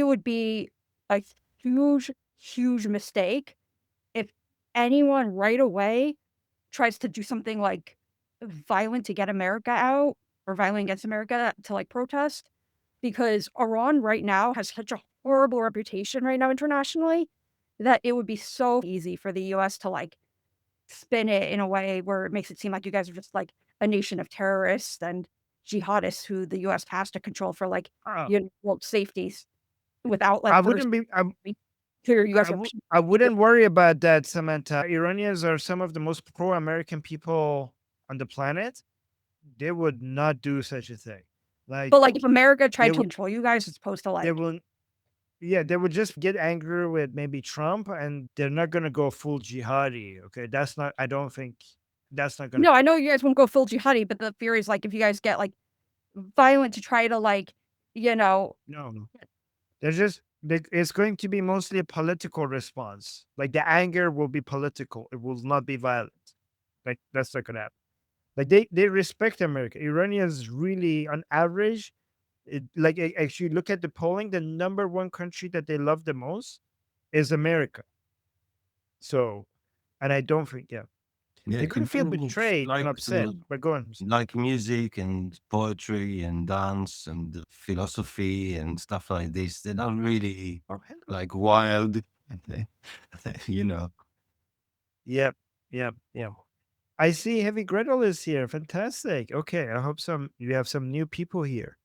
it would be a huge, huge mistake if anyone right away tries to do something like violent to get America out or violent against America to like protest because Iran right now has such a horrible reputation right now internationally that it would be so easy for the US to like spin it in a way where it makes it seem like you guys are just like a nation of terrorists and jihadists who the US has to control for like Uh, world safeties without like I first wouldn't be. being clear you guys are I wouldn't worry about that, Samantha. Iranians are some of the most pro-American people on the planet. They would not do such a thing. Like but like if America they tried to would. control you guys as opposed to They like will. Yeah, they would just get angry with maybe Trump, and they're not gonna go full jihadi. Okay, that's not. I don't think that's not gonna. no, I know you guys won't go full jihadi, but the fear is like if you guys get like violent to try to like, you know, No, no. They're just. It's going to be mostly a political response. Like the anger will be political. It will not be violent. Like that's not gonna happen. Like they respect America. Iranians really, on average, actually look at the polling. The number one country that they love the most is America. So, and I don't think, yeah, Yeah, they could feel Iranians betrayed and upset. But go on. like music and poetry and dance and philosophy and stuff like this. They're not really like wild, you know. Yep, yep, yep. I see Heavy Gretel is here. Fantastic. Okay, I hope you have some new people here.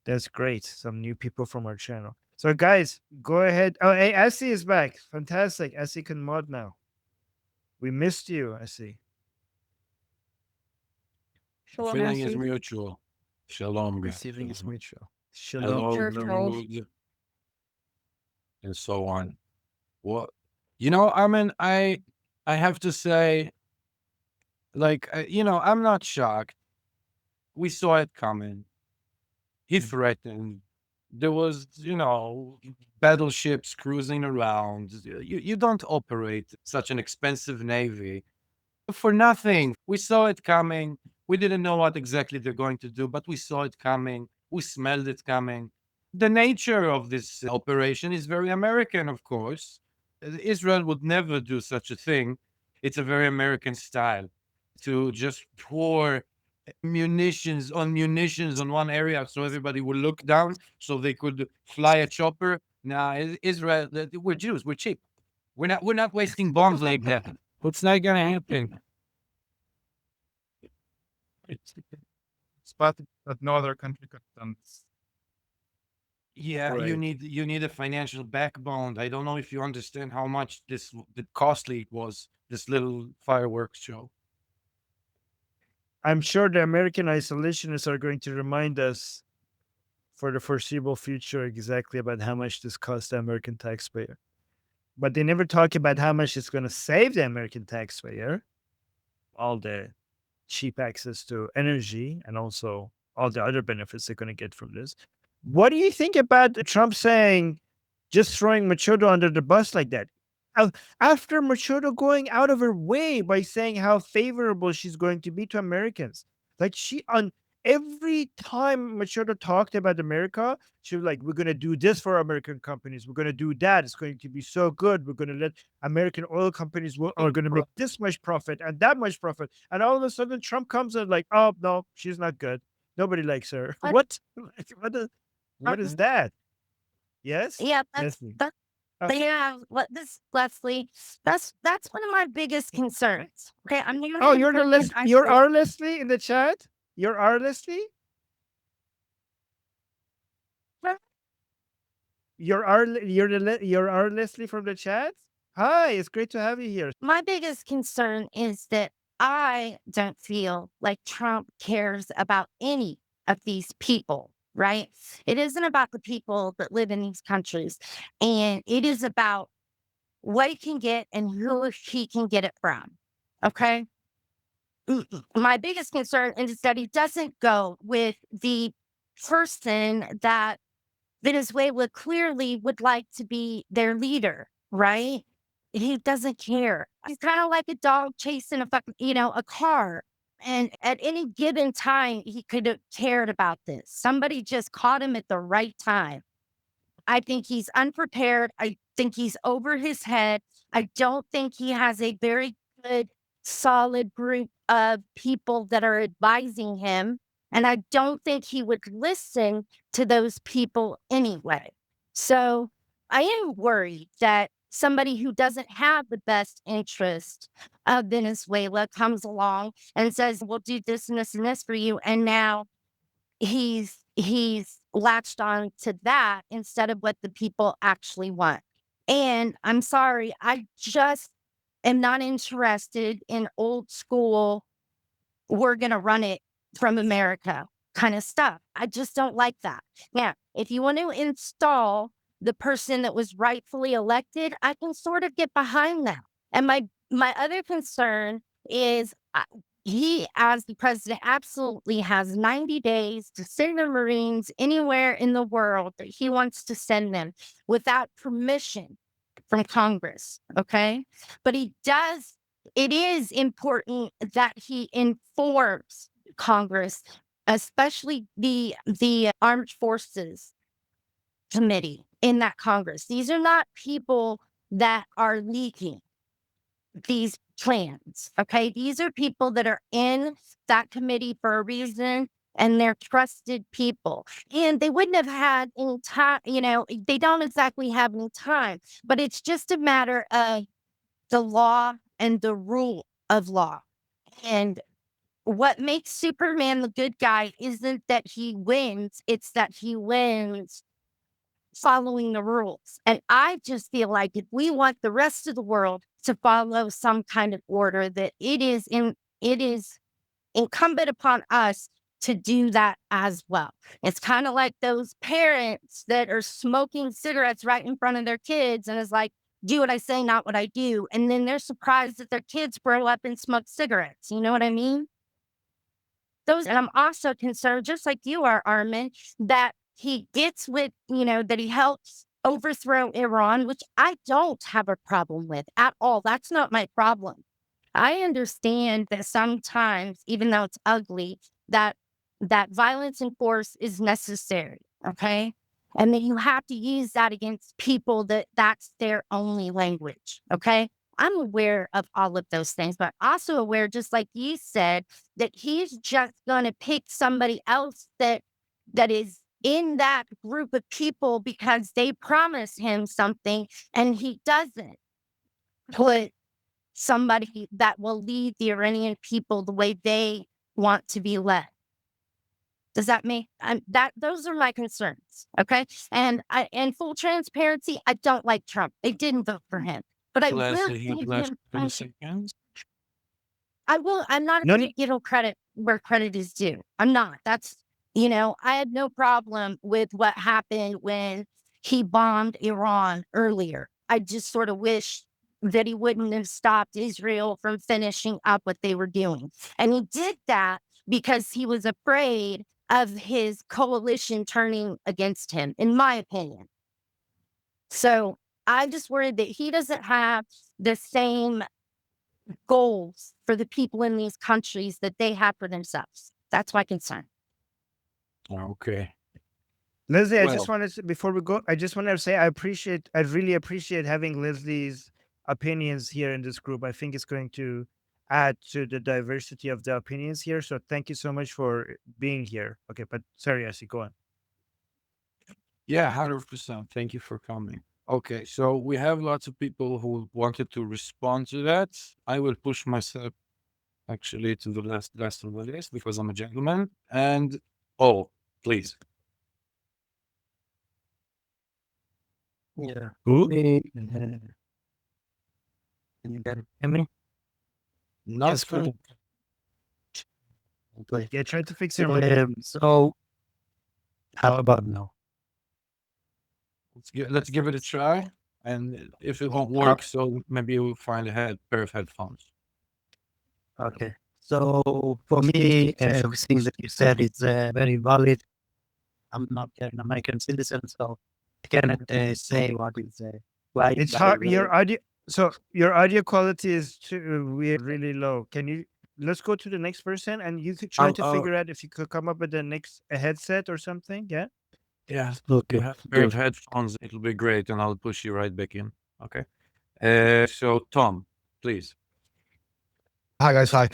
That's great. Some new people from our channel. So guys, go ahead. Oh, hey, Essie is back. Fantastic. Essie can mod now. We missed you, Essie. shalom, Feeling is Essie. mutual. Shalom, guys. Receiving is mutual. Shalom. Hello, Sure, Charles. Mahmoud, and so on. What I mean, I have to say, like, I'm not shocked. We saw it coming. He threatened. There was, battleships cruising around. You don't operate such an expensive navy for nothing. We saw it coming. We didn't know what exactly they're going to do, but we saw it coming. We smelled it coming. The nature of this operation is very American, of course. Israel would never do such a thing. It's a very American style to just pour munitions on one area so everybody will look down so they could fly a chopper. Now, Israel, we're Jews, we're cheap. We're not wasting bombs like that. It's not gonna happen. It's part that no other country could have done this. Yeah, Right. you need a financial backbone. I don't know if you understand how much the costly it was, this little fireworks show. I'm sure the American isolationists are going to remind us for the foreseeable future exactly about how much this cost the American taxpayer. But they never talk about how much it's going to save the American taxpayer. All the cheap access to energy and also all the other benefits they're going to get from this. What do you think about Trump saying, just throwing Machado under the bus like that? After Machado going out of her way by saying how favorable she's going to be to Americans. Like on every time Machado talked about America, she was like, we're going to do this for American companies. We're going to do that. It's going to be so good. We're going to let American oil companies are going to make this much profit and that much profit. And all of a sudden Trump comes and like, oh, no, she's not good. Nobody likes her. What? What is that? Yes? Yeah, Leslie. yeah. Leslie? That's one of my biggest concerns. Okay, I'm here. Oh, you're our Leslie in the chat? You're our Leslie? You're our Leslie from the chat? Hi, it's great to have you here. My biggest concern is that I don't feel like Trump cares about any of these people, right? It isn't about the people that live in these countries, and it is about what he can get and who he can get it from. Okay. My biggest concern is that he doesn't go with the person that Venezuela clearly would like to be their leader, right? He doesn't care. He's kind of like a dog chasing a car. And at any given time, he could have cared about this. Somebody just caught him at the right time. I think he's unprepared. I think he's over his head. I don't think he has a very good, solid group of people that are advising him. And I don't think he would listen to those people anyway. So I am worried that somebody who doesn't have the best interest of Venezuela comes along and says, we'll do this and this and this for you. And now he's latched on to that instead of what the people actually want. And I'm sorry, I just am not interested in old school, we're going to run it from America kind of stuff. I just don't like that. Now, if you want to install the person that was rightfully elected, I can sort of get behind that. And my other concern is he, as the president, absolutely has 90 days to send the Marines anywhere in the world that he wants to send them without permission from Congress. Okay. But he does, it is important that he informs Congress, especially the Armed Forces Committee in that Congress. These are not people that are leaking these plans. Okay. These are people that are in that committee for a reason, and they're trusted people. And they wouldn't have had any time, they don't exactly have any time, but it's just a matter of the law and the rule of law. And what makes Superman the good guy isn't that he wins, it's that he wins following the rules. And I just feel like if we want the rest of the world to follow some kind of order, that it is incumbent upon us to do that as well. It's kind of like those parents that are smoking cigarettes right in front of their kids, and it's like, do what I say, not what I do. And then they're surprised that their kids grow up and smoke cigarettes. You know what I mean? And I'm also concerned, just like you are, Armin, that he gets with, that he helps overthrow Iran, which I don't have a problem with at all. That's not my problem. I understand that sometimes, even though it's ugly, that violence and force is necessary. Okay. And then you have to use that against people that's their only language. Okay. I'm aware of all of those things, but also aware, just like you said, that he's just going to pick somebody else that is in that group of people because they promise him something, and he doesn't put somebody that will lead the Iranian people the way they want to be led. Does that make those are my concerns? Okay. And in full transparency, I don't like Trump. I didn't vote for him, but I will give him. 20 seconds. I'm not No going to need. give him credit where credit is due. I'm not. That's, I had no problem with what happened when he bombed Iran earlier. I just sort of wish that he wouldn't have stopped Israel from finishing up what they were doing. And he did that because he was afraid of his coalition turning against him, in my opinion. So I'm just worried that he doesn't have the same goals for the people in these countries that they have for themselves. That's my concern. Okay. Leslie, I Well, just wanted to, before we go, I just wanted to say I really appreciate having Leslie's opinions here in this group. I think it's going to add to the diversity of the opinions here. So thank you so much for being here. Okay, but sorry, Asi, go on. yeah, 100%. Thank you for coming. Okay, so we have lots of people who wanted to respond to that. I will push myself actually to the last of the list because I'm a gentleman. And please. Yeah. Who? Can you hear me? Not Yes, good. cool. Okay. Yeah, try to fix your mic. So, how about now? Let's give it a try. And if it won't work, so maybe we'll find a pair of headphones. Okay. So, for me, everything that you said is very valid. I'm not an American citizen, so I cannot say what is right. It's hard. Your audio. So your audio quality is really low. Let's go to the next person, and you could try to figure out if you could come up with the next a headset or something. Yeah. Yeah. Okay. You have a pair of headphones. It'll be great, and I'll push you right back in. Okay. So Tom, please. Hi guys, hi.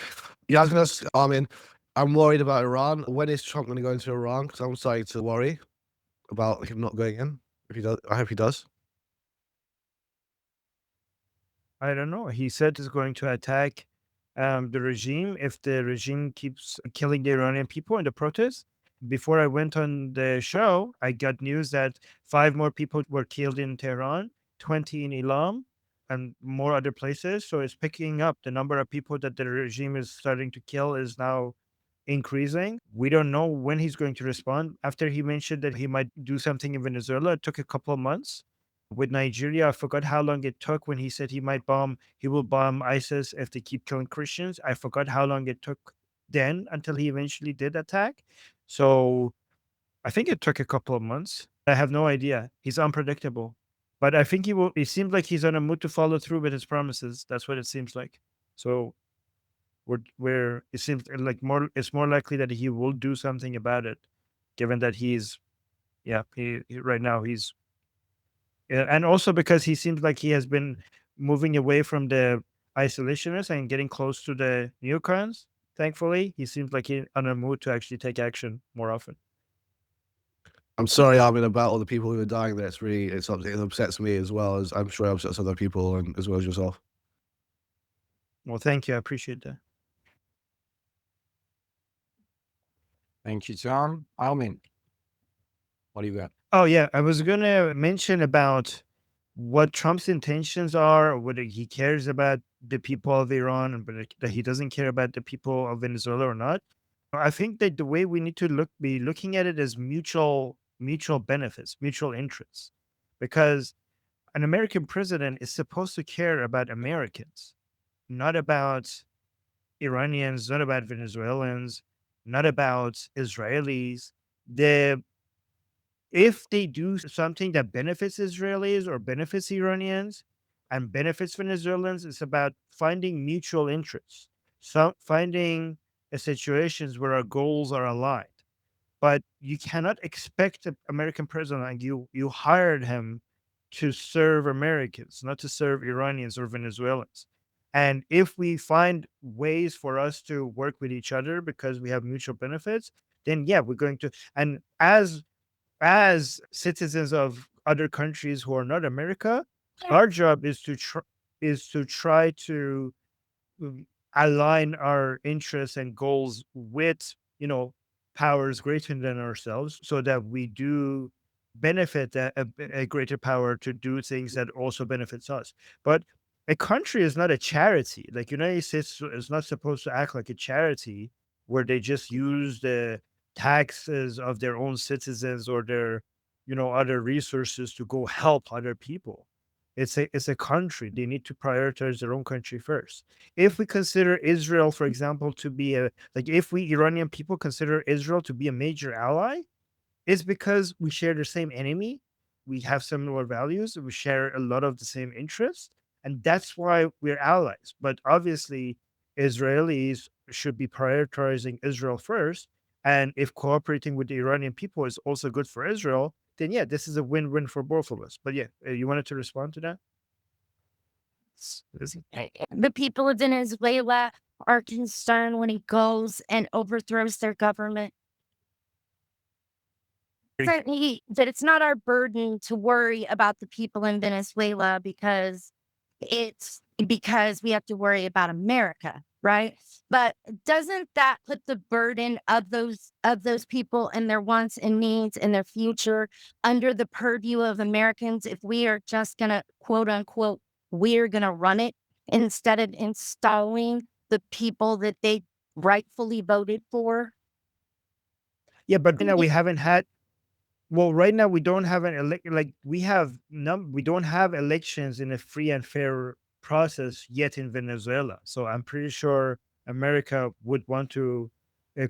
Yeah, I was gonna ask Armin, I'm worried about Iran. When is Trump gonna go into Iran? Because I'm starting to worry about him not going in. If he does, I hope he does. I don't know. He said he's going to attack the regime if the regime keeps killing the Iranian people in the protests. Before I went on the show, I got news that 5 more people were killed in Tehran, 20 in Elam, and more other places. So it's picking up. The number of people that the regime is starting to kill is now increasing. We don't know when he's going to respond. After he mentioned that he might do something in Venezuela, it took a couple of months. With Nigeria, I forgot how long it took when he said he will bomb ISIS if they keep killing Christians. I forgot how long it took then until he eventually did attack. So I think it took a couple of months. I have no idea. He's unpredictable. But I think it seems like he's on a mood to follow through with his promises. That's what it seems like. So it seems like it's more likely that he will do something about it, given that he right now he's and also because he seems like he has been moving away from the isolationists and getting close to the neocons. Thankfully, he seems like he's on a mood to actually take action more often. I'm sorry, Armin, about all the people who are dying there. It upsets me as well as I'm sure it upsets other people and as well as yourself. Well, thank you. I appreciate that. Thank you, Tom. Armin, what do you got? Oh yeah, I was gonna mention about what Trump's intentions are, whether he cares about the people of Iran, but that he doesn't care about the people of Venezuela or not. I think that the way we need to be looking at it is mutual benefits, mutual interests, because an American president is supposed to care about Americans, not about Iranians, not about Venezuelans, not about Israelis. The If they do something that benefits Israelis or benefits Iranians and benefits Venezuelans, it's about finding mutual interests. So finding situations where our goals are aligned. But you cannot expect an American president, like you hired him to serve Americans, not to serve Iranians or Venezuelans. And if we find ways for us to work with each other because we have mutual benefits, then yeah, we're going to. And as citizens of other countries who are not America, our job is to try to um, align our interests and goals with powers greater than ourselves, so that we do benefit a greater power to do things that also benefits us. But a country is not a charity. Like United States is not supposed to act like a charity where they just use the taxes of their own citizens or their other resources to go help other people. It's a country. They need to prioritize their own country first. If we consider Israel, for example, to be if we Iranian people consider Israel to be a major ally, it's because we share the same enemy. We have similar values. We share a lot of the same interests. And that's why we're allies. But obviously, Israelis should be prioritizing Israel first. And if cooperating with the Iranian people is also good for Israel, then yeah, this is a win-win for both of us. But yeah, you wanted to respond to that? The people of Venezuela are concerned when he goes and overthrows their government. Certainly, that it's not our burden to worry about the people in Venezuela because we have to worry about America, right? But doesn't that put the burden of those people and their wants and needs and their future under the purview of Americans if we are just gonna quote unquote we're gonna run it instead of installing the people that they rightfully voted for? Yeah, but we haven't had. Well, right now we don't have we don't have elections in a free and fair process yet in Venezuela. So I'm pretty sure America would want to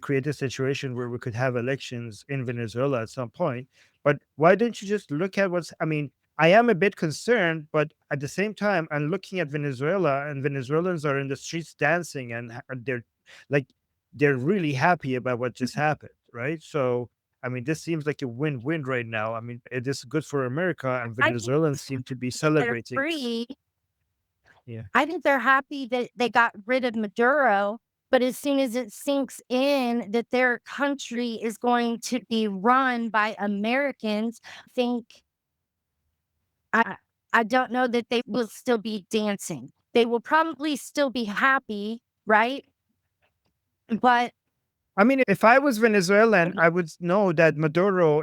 create a situation where we could have elections in Venezuela at some point. But why don't you just look at I am a bit concerned, but at the same time, I'm looking at Venezuela, and Venezuelans are in the streets dancing, and they're like, they're really happy about what just happened, right? So I mean, this seems like a win-win right now. I mean, it is good for America, and I think Venezuelans seem to be they're celebrating. free. Yeah. I think they're happy that they got rid of Maduro, but as soon as it sinks in that their country is going to be run by Americans, I think I I don't know that they will still be dancing. They will probably still be happy, right? But I mean, if I was Venezuelan, I would know that Maduro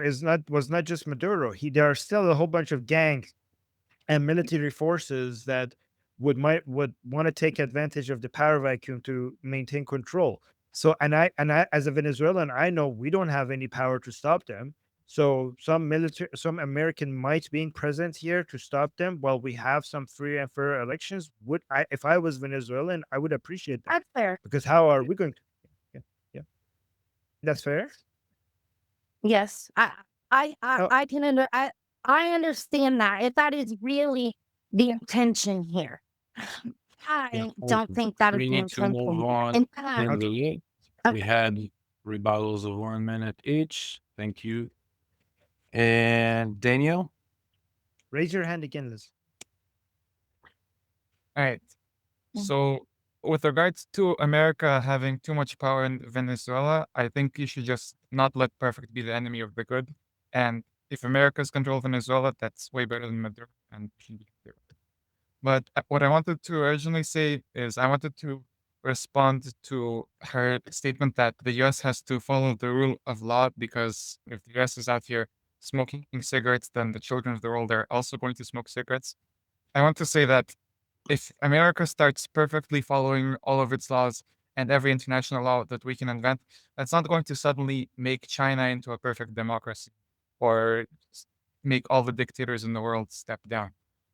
was not just Maduro. There are still a whole bunch of gangs and military forces that would want to take advantage of the power vacuum to maintain control. So, and I as a Venezuelan, I know we don't have any power to stop them. So some American might being present here to stop them while we have some free and fair elections. If I was Venezuelan, I would appreciate that, that's fair. because how are we going to? Yeah, yeah, that's fair. Yes. Oh, I can I understand that. If that is really the intention here. Yeah. I don't think that is We the need to move intention. on. In fact, Handily. uh, We had rebuttals of 1 minute each. Thank you. And Daniel? raise your hand again, Liz. All right. Mm. So, with regards to America having too much power in Venezuela, I think you should just not let perfect be the enemy of the good. And if America's control Venezuela, that's way better than Maduro, and should be clear. But what I wanted to originally say is I wanted to respond to her statement that the US has to follow the rule of law, because if the US is out here smoking cigarettes, then the children of the world are also going to smoke cigarettes. I want to say that if America starts perfectly following all of its laws and every international law that we can invent, that's not going to suddenly make China into a perfect democracy or make all the dictators in the world step down.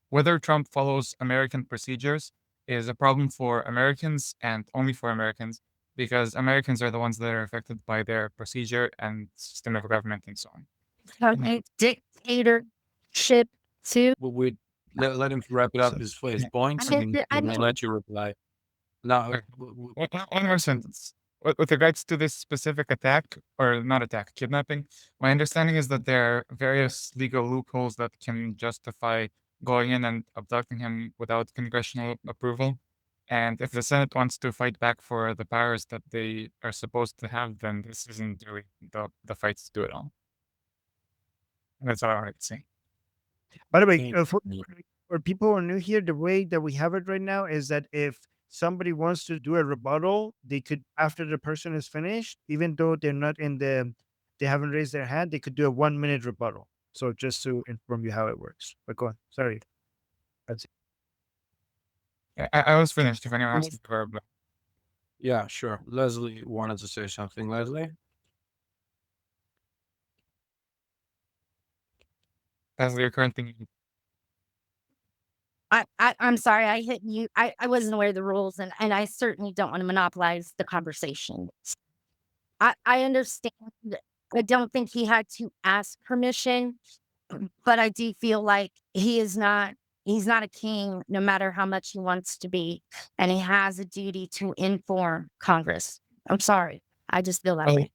Whether Trump follows American procedures is a problem for Americans and only for Americans, because Americans are the ones that are affected by their procedure and system of government and so on. a dictatorship too. We let him wrap it up his points, and I we'll didn't let you reply. Now, Okay. One more sentence. With regards to this specific attack, or not attack, kidnapping, my understanding is that there are various legal loopholes that can justify going in and abducting him without congressional approval. And if the Senate wants to fight back for the powers that they are supposed to have, then this isn't really the fight to do it all. And that's all I wanted to say. By the way, Thank for people who are new here, the way that we have it right now is that if somebody wants to do a rebuttal, they could, after the person is finished, even though they're not they haven't raised their hand, they could do a 1 minute rebuttal. So just to inform you how it works. But go on. Sorry. That's it. I was finished. If anyone wants to verb, yeah, sure. Leslie wanted to say something. Leslie? that's the current thing. I'm sorry, I hit you. I wasn't aware of the rules, and I certainly don't want to monopolize the conversation. I understand. I don't think he had to ask permission, but I do feel like he's not a king, no matter how much he wants to be, and he has a duty to inform Congress. I'm sorry. I just feel that Oh, way.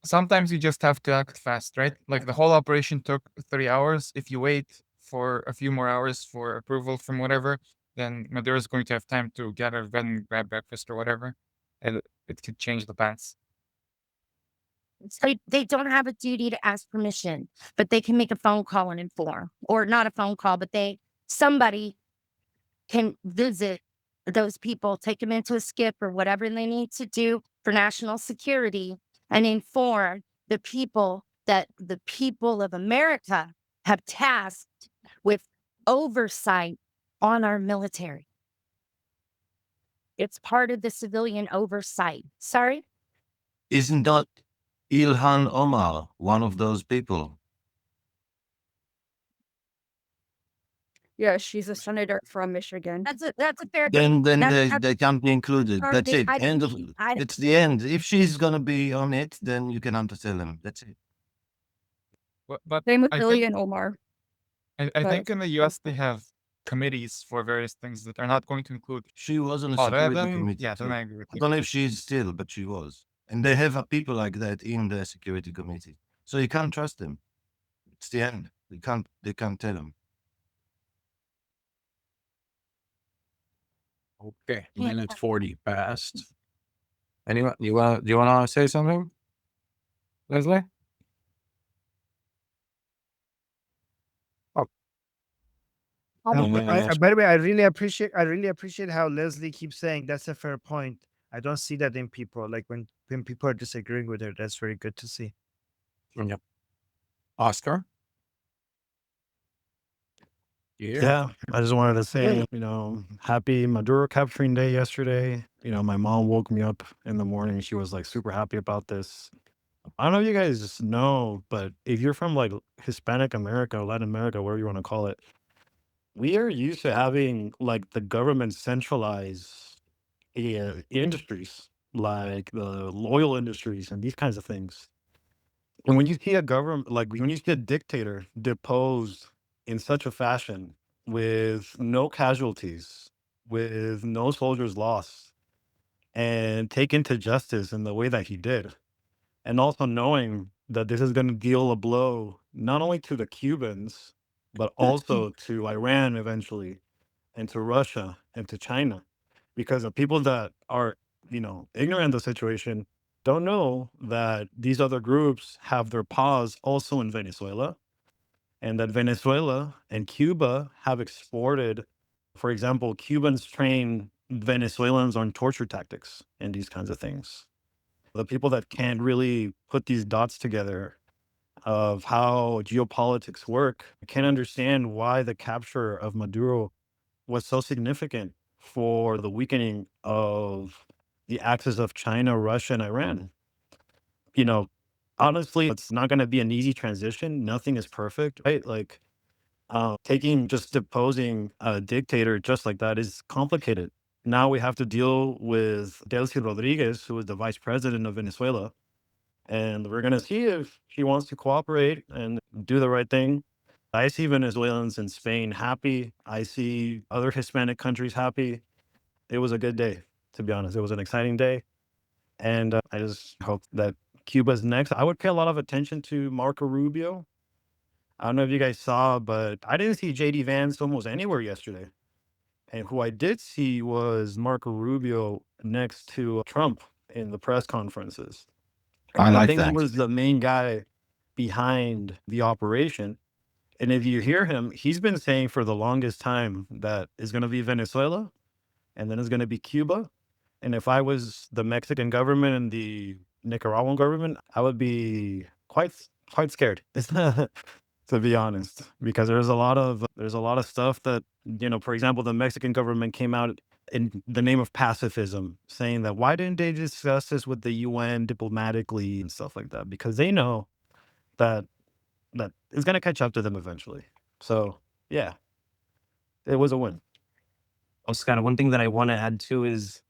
sometimes you just have to act fast, right? Like the whole operation took 3 hours. If you wait for a few more hours for approval from whatever, then Maduro is going to have time to get out of bed and grab breakfast or whatever. And it could change the plans. So they don't have a duty to ask permission, but they can make a phone call and inform, or not a phone call, but somebody can visit those people, take them into a skip or whatever they need to do for national security, and inform the people that the people of America have tasked with oversight on our military. It's part of the civilian oversight. Sorry? Isn't that Ilhan Omar one of those people? Yeah, she's a senator from Michigan. That's a fair Then That's- they can't be included. Or That's they- it. I- End of. I- It's the end. If she's gonna be on it, then you can undersell them. That's it. But Same with I Billy think, and Omar. I but- think in the US they have committees for various things that are not going to include She was on a all of security them. committee. Yeah, then too. I agree with I you. don't know if she's still, but she was. And they have people like that in the security committee. So you can't trust him. It's the end. They can't tell him. Okay, Yeah. minute 40 passed. Anyone, do you want to say something, Leslie? By the way, I really appreciate how Leslie keeps saying that's a fair point. I don't see that in people. Like when people are disagreeing with her, that's very good to see. Yep. Oscar? Yeah, I just wanted to say, happy Maduro capturing day yesterday. My mom woke me up in the morning. She was like super happy about this. I don't know if you guys know, but if you're from like Hispanic America or Latin America, whatever you want to call it, we are used to having like the government centralize industries, like the oil industries and these kinds of things. And when you see a government, like when you see a dictator deposed in such a fashion with no casualties, with no soldiers lost, and taken to justice in the way that he did, and also knowing that this is going to deal a blow not only to the Cubans, but also to Iran eventually, and to Russia and to China, because the people that are, ignorant of the situation don't know that these other groups have their paws also in Venezuela, and that Venezuela and Cuba have exported, for example, Cubans train Venezuelans on torture tactics and these kinds of things. The people that can't really put these dots together of how geopolitics work can't understand why the capture of Maduro was so significant for the weakening of the axis of China, Russia, and Iran. You know, honestly, it's not going to be an easy transition. Nothing is perfect, right? Like, just deposing a dictator just like that is complicated. Now we have to deal with Delcy Rodriguez, who is the vice president of Venezuela, and we're going to see if he wants to cooperate and do the right thing. I see Venezuelans in Spain happy. I see other Hispanic countries happy. It was a good day, to be honest. It was an exciting day. And I just hope that Cuba's next. I would pay a lot of attention to Marco Rubio. I don't know if you guys saw, but I didn't see JD Vance almost anywhere yesterday. And who I did see was Marco Rubio next to Trump in the press conferences. I I like think he that. was the main guy behind the operation. And if you hear him, he's been saying for the longest time that it's going to be Venezuela and then it's going to be Cuba. And if I was the Mexican government and the Nicaraguan government, I would be quite scared, to be honest, because there's a lot of stuff that, for example, the Mexican government came out in the name of pacifism, saying that why didn't they discuss this with the UN diplomatically and stuff like that? Because they know that it's going to catch up to them eventually. So yeah, it was a win. Oscar, one thing that I want to add too is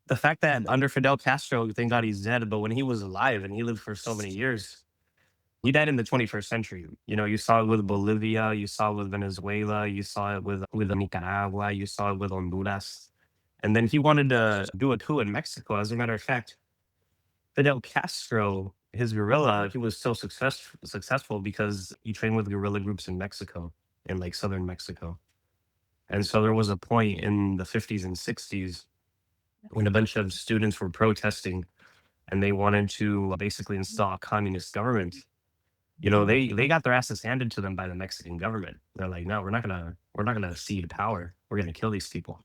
the fact that under Fidel Castro, thank God he's dead, but when he was alive and he lived for so many years, he died in the 21st century. You saw it with Bolivia, you saw it with Venezuela, you saw it with Nicaragua, you saw it with Honduras. And then he wanted to do a coup in Mexico. As a matter of fact, Fidel Castro, his guerrilla, he was so successful because he trained with guerrilla groups in Mexico, in like southern Mexico. And so there was a point in the 50s and 60s when a bunch of students were protesting and they wanted to basically install a communist government. They got their asses handed to them by the Mexican government. They're like, no, we're not gonna cede power. We're gonna kill these people.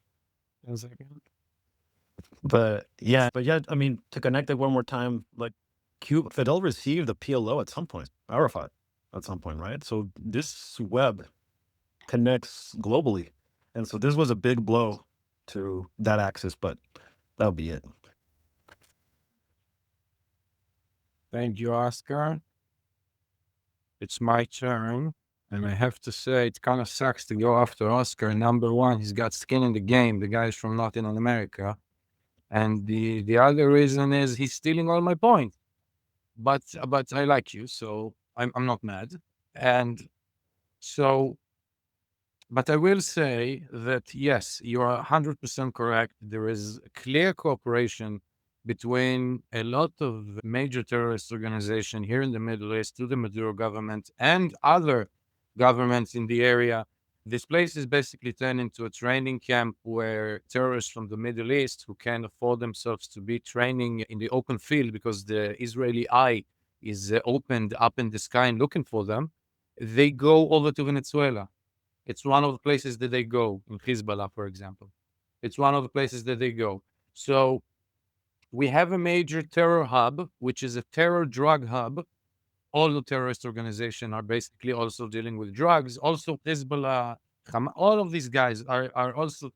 But yeah, I mean, to connect it one more time, like Fidel received the PLO at some point, Arafat at some point, right? So this web connects globally. And so this was a big blow to that axis, but that'll be it. Thank you, Oscar. It's my turn. And I have to say, it kind of sucks to go after Oscar. Number one, he's got skin in the game. The guy's from Latin America. And the other reason is he's stealing all my point. But I like you, so I'm not mad. And so, but I will say that yes, you are 100% correct. There is clear cooperation between a lot of major terrorist organizations here in the Middle East to the Maduro government and other governments in the area. This place is basically turned into a training camp where terrorists from the Middle East who can afford themselves to be training in the open field because the Israeli eye is opened up in the sky and looking for them, they go over to Venezuela. It's one of the places that they go in Hezbollah, for example. It's one of the places that they go. So we have a major terror hub, which is a terror drug hub. All the terrorist organizations are basically also dealing with drugs. Also, Hezbollah, all of these guys are also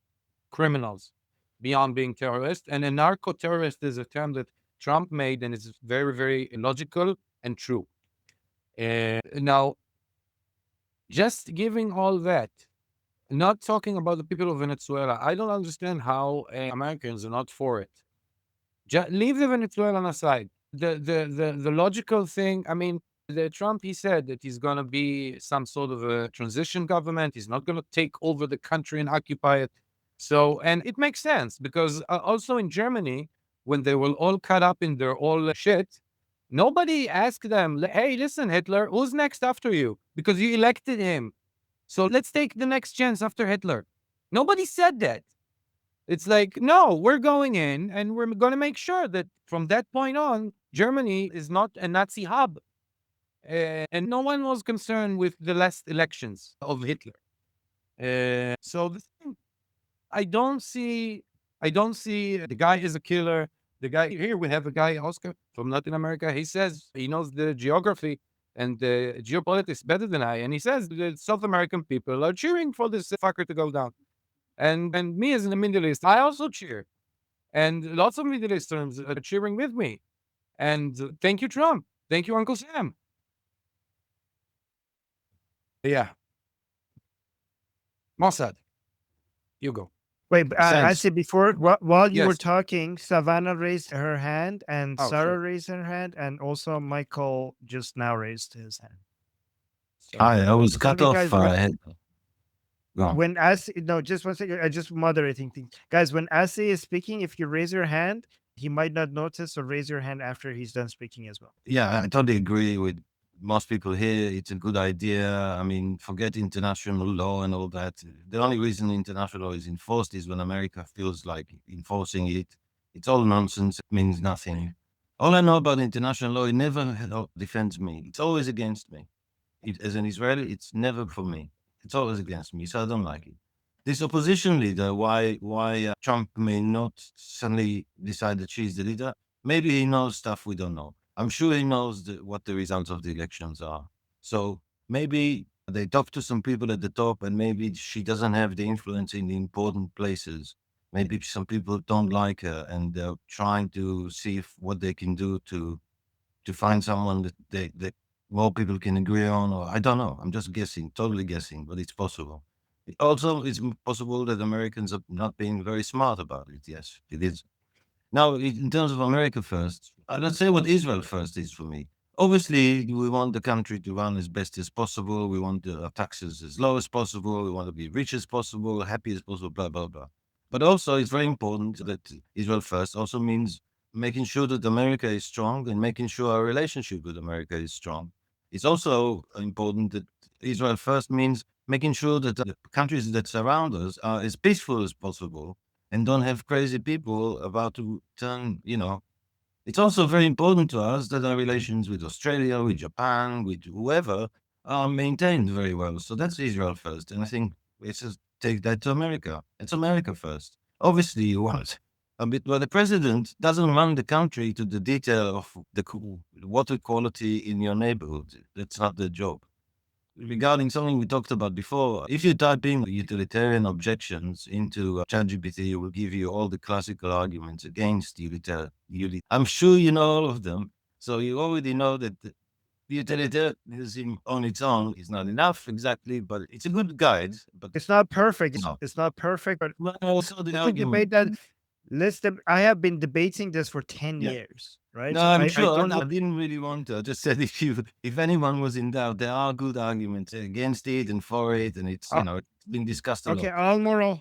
criminals beyond being terrorists. And a narco-terrorist is a term that Trump made, and it's very, very logical and true. Now, just giving all that, not talking about the people of Venezuela, I don't understand how Americans are not for it. Just leave the Venezuelan aside. The logical thing, I mean, the Trump, he said that he's going to be some sort of a transition government. He's not going to take over the country and occupy it. So, and it makes sense because also in Germany, when they were all cut up in their all shit, nobody asked them, hey, listen, Hitler, who's next after you? Because you elected him. So let's take the next chance after Hitler. Nobody said that. It's like, no, we're going in and we're going to make sure that from that point on, Germany is not a Nazi hub. And no one was concerned with the last elections of Hitler. So the thing, I don't see the guy is a killer. The guy here, we have a guy, Oscar from Latin America. He says he knows the geography and the geopolitics better than I. And he says the South American people are cheering for this fucker to go down. And me as in the Middle East, I also cheer. And lots of Middle Easterns are cheering with me. And thank you, Trump. Thank you, Uncle Sam. Yeah. Mossad, you go. Wait, I Thanks. said before, while you were Yes. talking, Savannah raised her hand, and Oh, Sarah sure. raised her hand, and also Michael just now raised his hand. I was cut Okay, off. guys, Go on. when Asi, no, just one second, I just moderating things. Guys, when Asi is speaking, if you raise your hand, he might not notice, so raise your hand after he's done speaking as well. Yeah, I totally agree with most people here. It's a good idea. I mean, forget international law and all that. The only reason international law is enforced is when America feels like enforcing it. It's all nonsense. It means nothing. All I know about international law, it never defends me. It's always against me. As an Israeli, it's never for me. It's always against me, so I don't like it. This opposition leader, why Trump may not suddenly decide that she's the leader? Maybe he knows stuff we don't know. I'm sure he knows what the results of the elections are. So maybe they talk to some people at the top, and maybe she doesn't have the influence in the important places. Maybe some people don't like her, and they're trying to see what they can do to find someone that more people can agree on. Or I don't know. I'm just guessing, totally guessing, but it's possible. Also, it's possible that Americans are not being very smart about it. Yes, it is. Now, in terms of America first, let's say what Israel first is for me. Obviously, we want the country to run as best as possible. We want the taxes as low as possible. We want to be rich as possible, happy as possible, blah, blah, blah. But also, it's very important that Israel first also means making sure that America is strong and making sure our relationship with America is strong. It's also important that Israel first means making sure that the countries that surround us are as peaceful as possible and don't have crazy people about to turn, It's also very important to us that our relations with Australia, with Japan, with whoever are maintained very well. So that's Israel first. And I think let's just take that to America. It's America first. Obviously, you want a bit, but the president doesn't run the country to the detail of the water quality in your neighborhood. That's not the job. Regarding something we talked about before, if you type in utilitarian objections into ChatGPT, it will give you all the classical arguments against utilitarian. I'm sure you know all of them. So you already know that the utilitarianism on its own is not enough exactly, but it's a good guide. But It's not perfect. No. It's not perfect, but also the we argument. debate that. I have been debating this for 10 Yeah. years, right? No, So I'm I sure. don't I didn't really want to. I just said if anyone was in doubt, there are good arguments against it and for it, and it's it's been discussed a Okay, lot.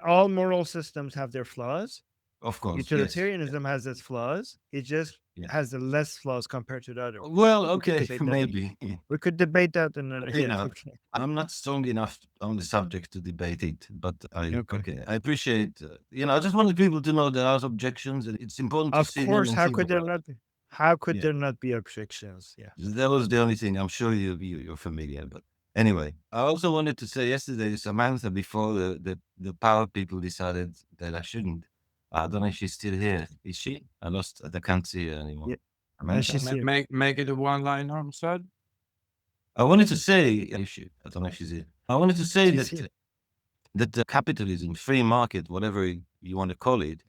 all moral systems have their flaws. Of course, yes. Utilitarianism has its flaws. It just Yeah. has the less flaws compared to the other ones. Well, We could okay, debate that. maybe. We could debate that another. You Yeah, know, okay. I'm not strong enough on the subject to debate it, but Okay. I appreciate. I just wanted people to know there are objections, and it's important to Of see them course, and how think could there about it. not be? How could Yeah. there not be objections? Yeah. That was the only thing. I'm sure you're familiar, but anyway, I also wanted to say yesterday, Samantha, before the power people decided that I shouldn't. I don't know if she's still here. Is she? I can't see her anymore. Yeah. Samantha? she's here. Make it a one-liner, Said. I wanted to say, I don't know if she's here. I wanted to say She's here. that the capitalism, free market, whatever you want to call it,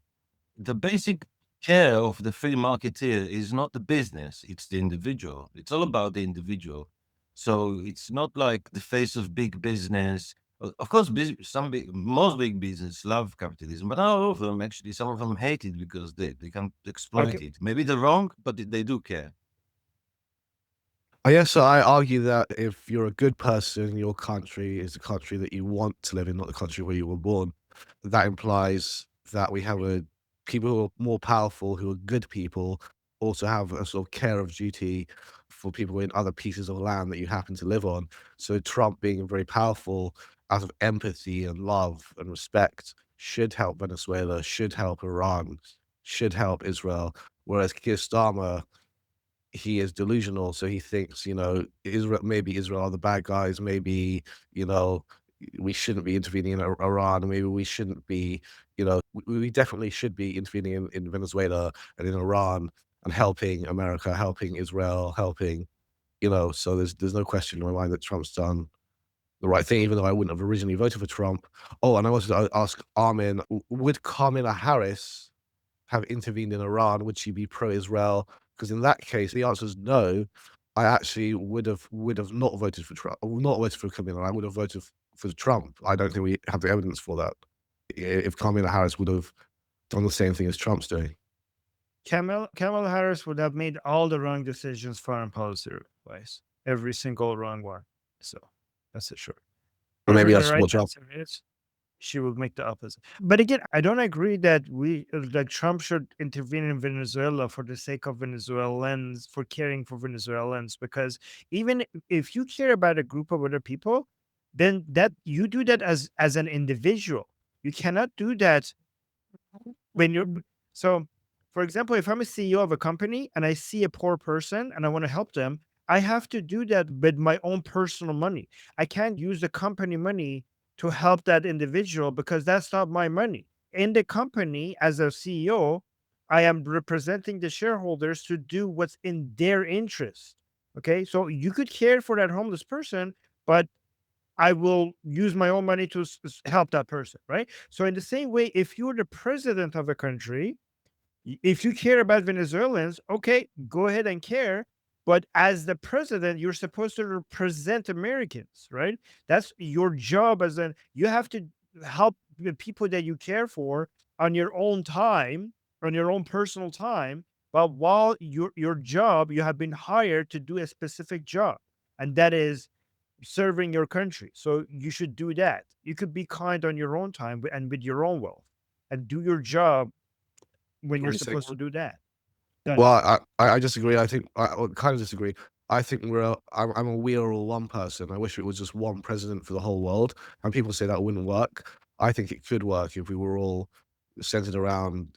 the basic care of the free marketeer is not the business, it's the individual. It's all about the individual. So it's not like the face of big business. Of course, most big business love capitalism, but not all of them actually. Some of them hate it because they can exploit Okay. it. Maybe they're wrong, but they do care. I guess I argue that if you're a good person, your country is the country that you want to live in, not the country where you were born. That implies that we have people who are more powerful, who are good people, also have a sort of care of duty for people in other pieces of land that you happen to live on. So Trump being very powerful out of empathy and love and respect should help Venezuela, should help Iran, should help Israel. Whereas Keir Starmer, he is delusional, so he thinks, Israel are the bad guys, maybe, we shouldn't be intervening in Iran, maybe we shouldn't be, we definitely should be intervening in Venezuela and in Iran and helping America, helping Israel, helping, so there's no question in my mind that Trump's done the right thing, even though I wouldn't have originally voted for Trump. Oh, and I wanted to ask Armin, would Kamala Harris have intervened in Iran? Would she be pro-Israel? Because in that case, the answer is no. I actually would have not voted for Trump, not voted for Kamala. I would have voted for Trump. I don't think we have the evidence for that. If Kamala Harris would have done the same thing as Trump's doing. Kamala Harris would have made all the wrong decisions foreign policy-wise. Every single wrong one. So that's it, sure. Or maybe Whatever that's the right what Trump. answer is, she would make the opposite. But again, I don't agree that Trump should intervene in Venezuela for the sake of Venezuelans, for caring for Venezuelans, because even if you care about a group of other people, then that you do that as an individual. You cannot do that when you're so. For example, if I'm a CEO of a company and I see a poor person and I want to help them, I have to do that with my own personal money. I can't use the company money to help that individual because that's not my money. In the company, as a CEO, I am representing the shareholders to do what's in their interest. Okay, so you could care for that homeless person, but I will use my own money to help that person, right? So in the same way, if you're the president of a country, if you care about Venezuelans, okay, go ahead and care. But as the president, you're supposed to represent Americans, right? That's your job you have to help the people that you care for on your own time, on your own personal time. But while your job, you have been hired to do a specific job, and that is serving your country. So you should do that. You could be kind on your own time and with your own wealth and do your job when you're 20 supposed to seconds. do that. Done. Well, I disagree. I think I kind of disagree. I think I'm a we are all one person. I wish it was just one president for the whole world. And people say that wouldn't work. I think it could work if we were all centered around,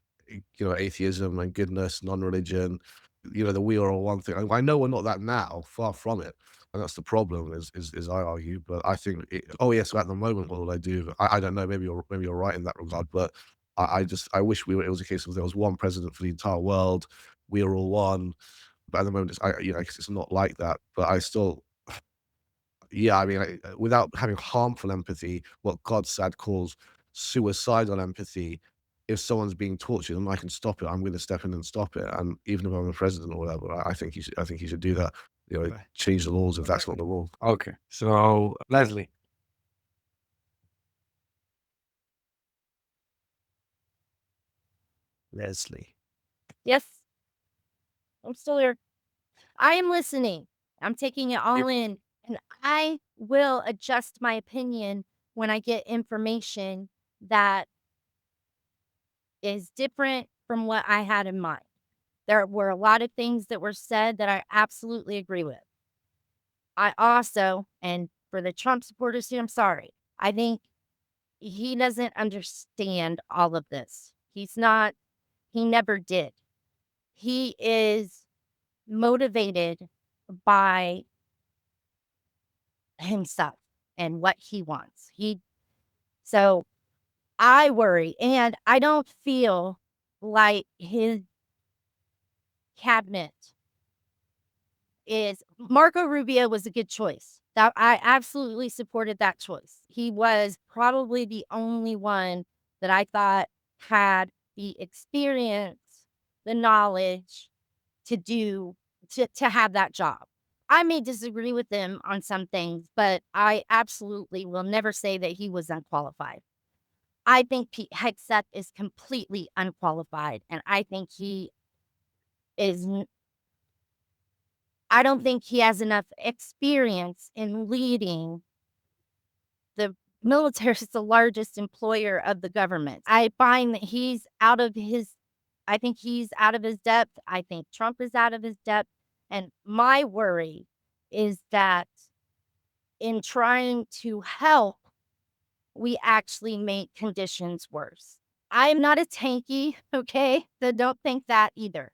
atheism and goodness, non-religion. The we are all one thing. I know we're not that now, far from it, and that's the problem. Is I argue, but I think. Yes, at the moment, what would I do? I don't know. Maybe you're right in that regard, but I wish it was a case of there was one president for the entire world. We are all one. But at the moment, it's not like that. But I still, yeah, I mean, without having harmful empathy, what Godstad calls suicidal empathy, if someone's being tortured and I can stop it, I'm going to step in and stop it. And even if I'm the president or whatever, I think he should do that. Right. Change the laws if that's not the law. Okay. So, Leslie. Leslie. Yes, I'm still here. I am listening. I'm taking it all in, and I will adjust my opinion when I get information that is different from what I had in mind. There were a lot of things that were said that I absolutely agree with. I also, and for the Trump supporters here, I'm sorry. I think he doesn't understand all of this. He never did. He is motivated by himself and what he wants. So I worry, and I don't feel like his cabinet is Marco Rubio was a good choice. That I absolutely supported that choice. He was probably the only one that I thought had the experience, the knowledge to have that job. I may disagree with him on some things, but I absolutely will never say that he was unqualified. I think Pete Hegseth is completely unqualified, and I think he is I don't think he has enough experience in leading the military is the largest employer of the government. I find that I think he's out of his depth. I think Trump is out of his depth. And my worry is that in trying to help, we actually make conditions worse. I'm not a tanky, okay? So don't think that either.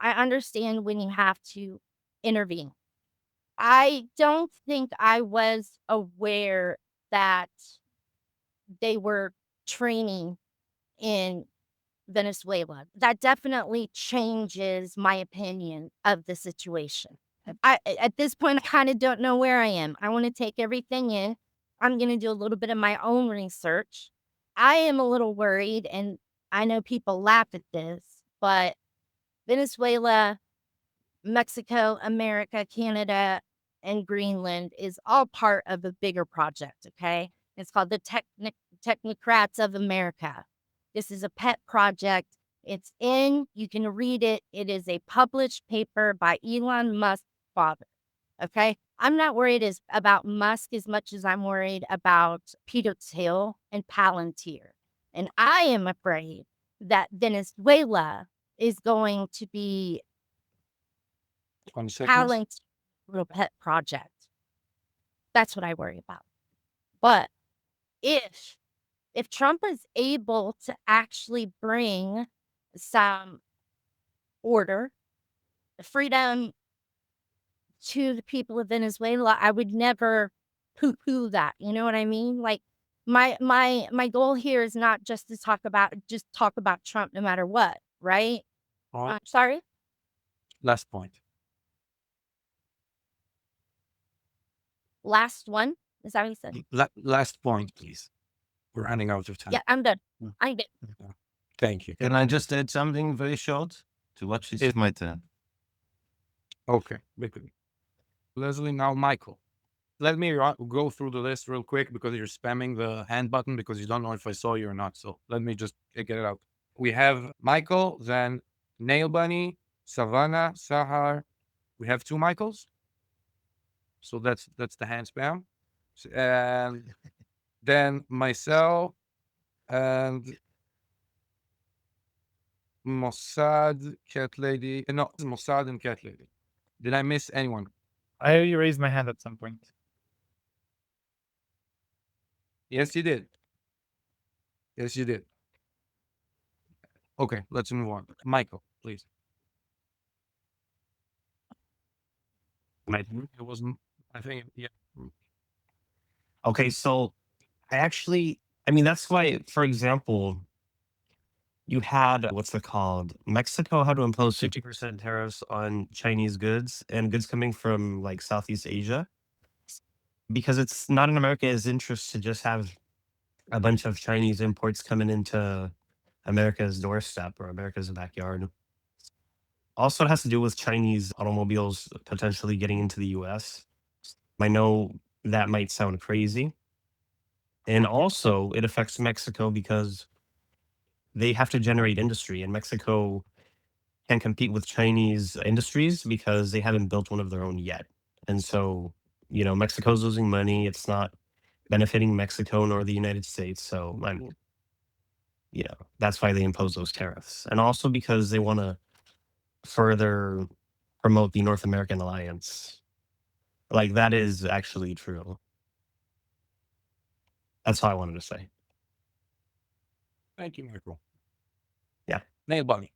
I understand when you have to intervene. I don't think I was aware that they were training in Venezuela. That definitely changes my opinion of the situation. At this point, I kind of don't know where I am. I want to take everything in. I'm going to do a little bit of my own research. I am a little worried, and I know people laugh at this, but Venezuela, Mexico, America, Canada, and Greenland is all part of a bigger project, okay? It's called the Technocrats of America. This is a pet project. You can read it. It is a published paper by Elon Musk's father, okay? I'm not worried about Musk as much as I'm worried about Peter Thiel and Palantir. And I am afraid that Venezuela is going to be 20 seconds. Palantir's little pet project. That's what I worry about. But if Trump is able to actually bring some order, freedom to the people of Venezuela, I would never poo-poo that. You know what I mean? Like my goal here is not just to talk about Trump no matter what, right? All right. Sorry? Last point. Last one? Is that what you said? Last point, please. We're running out of time. Yeah, I'm done. I'm good. Thank you. Can I just add something very short to watch this? It's my turn. Okay. Quickly. Leslie, now Michael. Let me go through the list real quick because you're spamming the hand button because you don't know if I saw you or not. So let me just get it out. We have Michael, then Nail Bunny, Savannah, Sahar. We have 2 Michaels. So that's the hand spam. And then myself and Mossad, Cat Lady. No, Mossad and Cat Lady. Did I miss anyone? I raised my hand at some point. Yes, you did. Yes, you did. Okay, let's move on. Michael, please. It was, I think, yeah. Okay, so I mean, that's why, for example, you had, what's it called? Mexico had to impose 50% tariffs on Chinese goods and goods coming from like Southeast Asia because it's not in America's interest to just have a bunch of Chinese imports coming into America's doorstep or America's backyard. Also, it has to do with Chinese automobiles potentially getting into the US. I know that might sound crazy. And also, it affects Mexico because they have to generate industry, and Mexico can't compete with Chinese industries because they haven't built one of their own yet. And so, Mexico's losing money. It's not benefiting Mexico nor the United States. So, That's why they impose those tariffs. And also because they want to further promote the North American alliance. Like, that is actually true. That's all I wanted to say. Thank you, Michael. Yeah. Nail Bunny.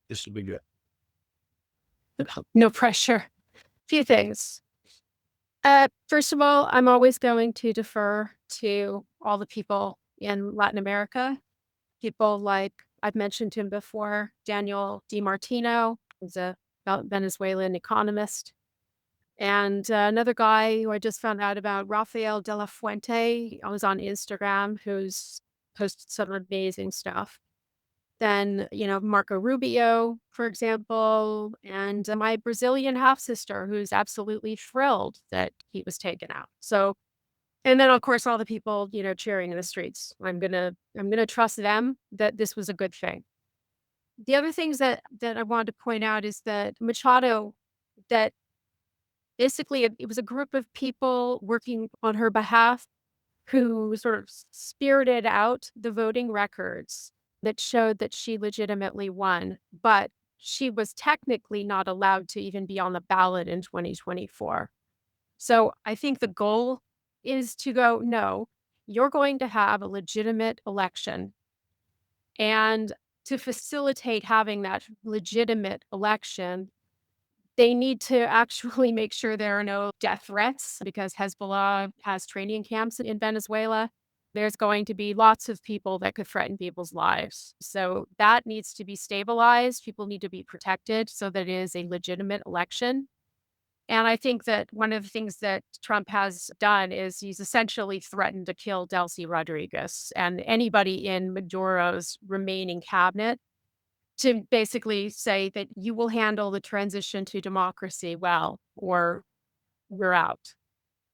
This will be good. No pressure. Few things. First of all, I'm always going to defer to all the people in Latin America. People like I've mentioned him before, Daniel DiMartino, who's a Venezuelan economist. And another guy who I just found out about, Rafael de la Fuente, I was on Instagram, who's posted some amazing stuff. Then, Marco Rubio, for example, and my Brazilian half sister, who's absolutely thrilled that he was taken out. So, and then of course, all the people, cheering in the streets. I'm gonna trust them that this was a good thing. The other things that I wanted to point out is that Machado, that basically it was a group of people working on her behalf who sort of spirited out the voting records that showed that she legitimately won, but she was technically not allowed to even be on the ballot in 2024. So I think the goal is to go, no, you're going to have a legitimate election. And to facilitate having that legitimate election, they need to actually make sure there are no death threats because Hezbollah has training camps in Venezuela. There's going to be lots of people that could threaten people's lives. So that needs to be stabilized. People need to be protected so that it is a legitimate election. And I think that one of the things that Trump has done is he's essentially threatened to kill Delcy Rodriguez and anybody in Maduro's remaining cabinet, to basically say that you will handle the transition to democracy well, or we're out.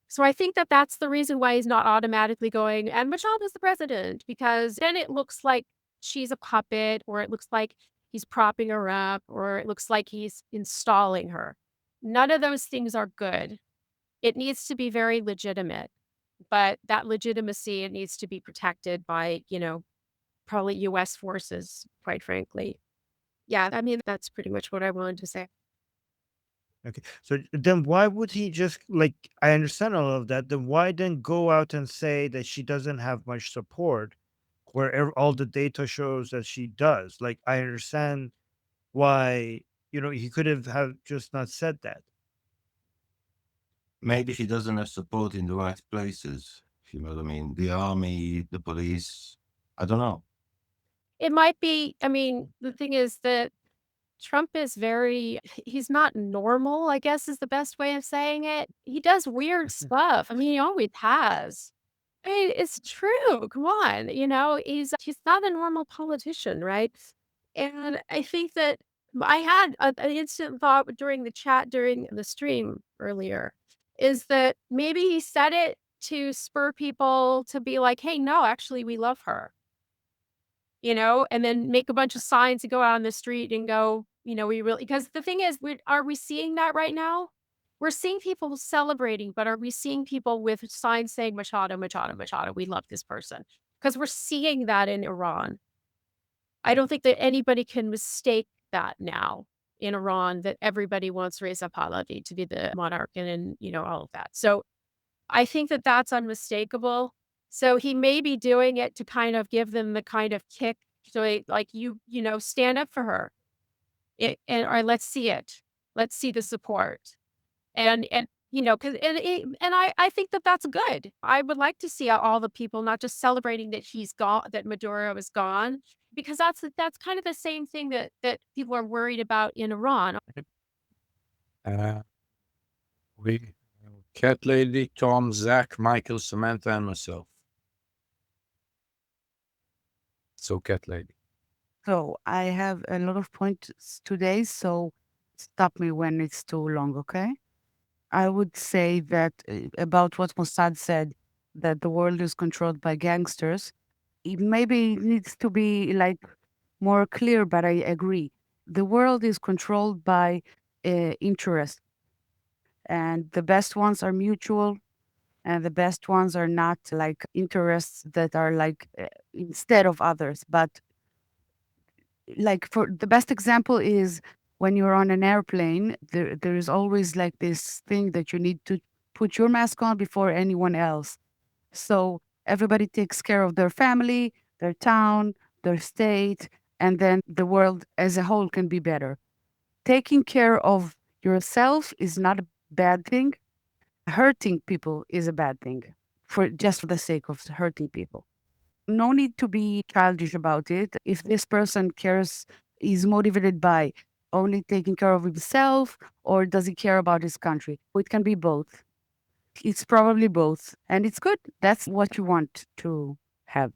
So I think that that's the reason why he's not automatically going, and Machado's the president, because then it looks like she's a puppet, or it looks like he's propping her up, or it looks like he's installing her. None of those things are good. It needs to be very legitimate, but that legitimacy, it needs to be protected by, probably US forces, quite frankly. Yeah, I mean, that's pretty much what I wanted to say. Okay. So then why would he just like I understand all of that. Then why then go out and say that she doesn't have much support where all the data shows that she does? Like I understand why, he could have just not said that. Maybe he doesn't have support in the right places. If you know what I mean. The army, the police. I don't know. It might be, I mean, the thing is that Trump is he's not normal, I guess is the best way of saying it. He does weird stuff. I mean, he always has. I mean, it's true. Come on. He's not a normal politician, right? And I think that I had an instant thought during the chat during the stream earlier is that maybe he said it to spur people to be like, hey, no, actually, we love her. And then make a bunch of signs and go out on the street and go, we really, because the thing is, are we seeing that right now? We're seeing people celebrating, but are we seeing people with signs saying Machado, Machado, Machado, we love this person? Because we're seeing that in Iran. I don't think that anybody can mistake that now in Iran, that everybody wants Reza Pahlavi to be the monarch and all of that. So I think that that's unmistakable. So he may be doing it to kind of give them the kind of kick. So like, stand up for her. Or let's see it. Let's see the support. And because I think that that's good. I would like to see all the people not just celebrating that he's gone, that Maduro is gone, because that's kind of the same thing that people are worried about in Iran. We, Cat Lady, Tom, Zach, Michael, Samantha, and myself. So, Cat Lady. So I have a lot of points today, so stop me when it's too long, okay? I would say that about what Mossad said, that the world is controlled by gangsters, it maybe needs to be like more clear, but I agree. The world is controlled by interest, and the best ones are mutual, And the best ones are not like interests that are like instead of others, but like for the best example is when you're on an airplane, there is always like this thing that you need to put your mask on before anyone else. So everybody takes care of their family, their town, their state, and then the world as a whole can be better. Taking care of yourself is not a bad thing. Hurting people is a bad thing for just for the sake of hurting people. No need to be childish about it. If this person cares, is motivated by only taking care of himself, or does he care about his country? It can be both. It's probably both. And it's good. That's what you want to have.